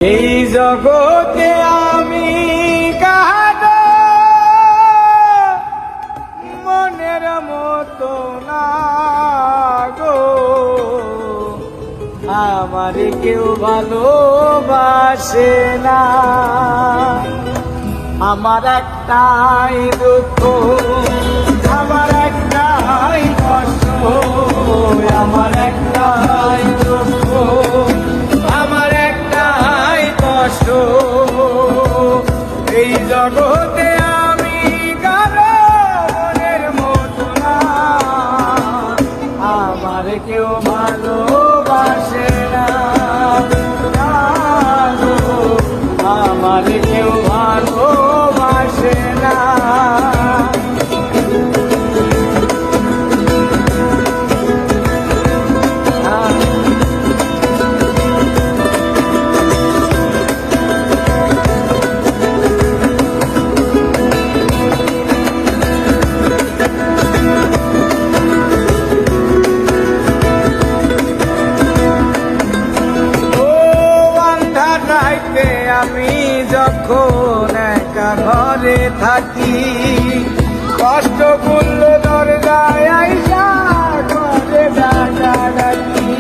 এই জগতে আমি কাহারো মনের মতো না গো, আমার কেউ ভালোবাসে না। আমার একটাই দুঃখ, আমার একটাই কষ্ট, আমার একটাই দুঃখ, আমার একটাই কষ্ট। এই জগতে আমি কারো মনের মতো না, আমার কেউ ভালোবাসে না, আমার কেউ ভালোবাসে না। আমি যখন একা ঘরে থাকি, কষ্ট করল দরজায় আইসা ঘরে ডাকি।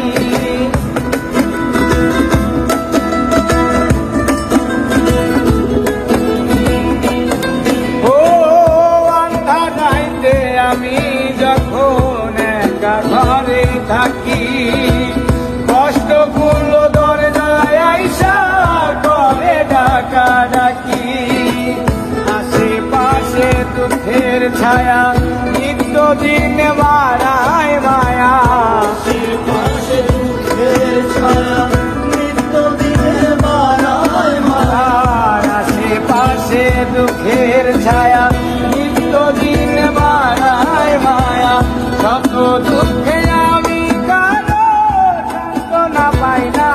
ও আন্ধা রাইতে আমি যখন একা ঘরে থাকি, কষ্ট করল দরজায় আইসা ডাকি। আশেপাশে দুঃখের ছায়া, নিত্যদিন বাড়ায় মায়া। আশেপাশে দুঃখের ছায়া, নিত্যদিন বাড়ায় মায়া। আশেপাশে দুঃখের ছায়া, নিত্যদিন বাড়ায় মায়া। শত দুঃখে আমি কারো সান্ত্বনা পাই না,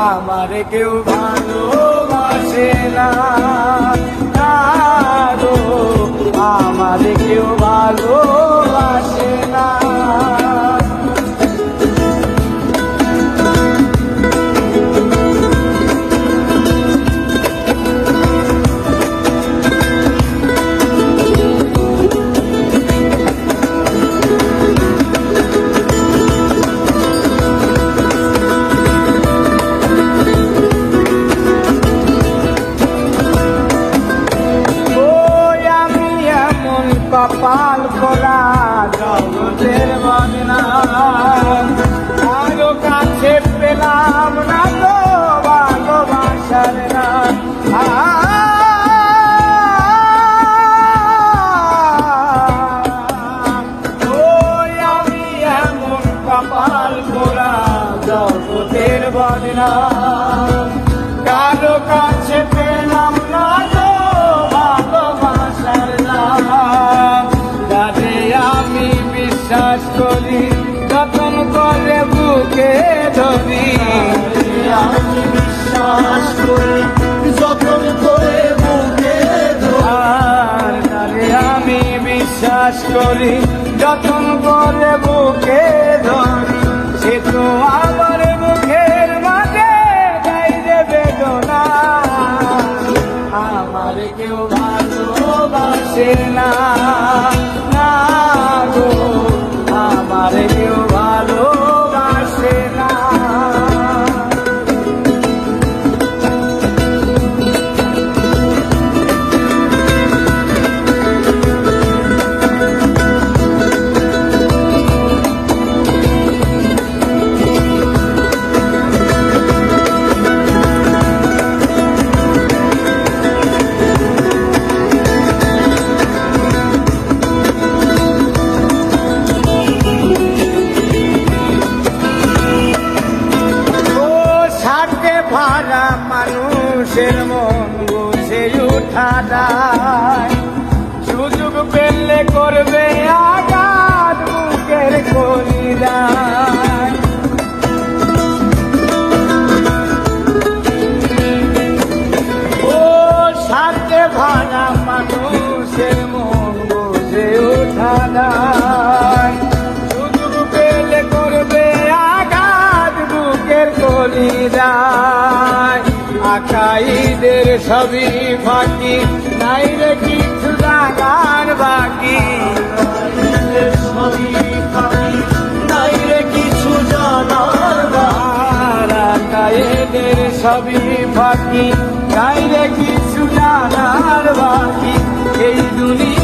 আমার কেউ ভালোবাসে না, আমার কেউ ভালোবাসে না। কপাল করা জগতের বদনাম, আরো কাছে পেলাম না তো ভালোবাসার নাম। ওই আমি এমন কপাল করা জগতের বদনাম, কারো কাছে পেলাম না তো ভালোবাসার নাম। আমি বিশ্বাস করি, যতন করে বুকে ধরি। আমি বিশ্বাস করি, যতন করে বুকে ধরি। আমি বিশ্বাস করি, যতন করে বুকে ধরি। সে তো আবার মুখের মাঝে গাইরে বেদনা, আমার কেউ ভালোবাসে না, আমার কেউ ভালোবাসে না। ভাড়া মানুষের মন বুঝে উঠা যায়, সুযোগ পেলে করবে আঘাত বুকের কলিজায়। ও সাথে ভাড়া মানুষের মন বুঝে উঠা যায়, সুযোগ পেলে করবে আঘাত বুকের কলিজায়। কাইদের সবই ফাঁকি, নাই রে কিছু জানার বাকি। সবই ফাঁকি, নাই রে কিছু জানার বাকি। কাইদের সবই ফাঁকি, নাই রে কিছু জানার বাকি। এই দুনিয়া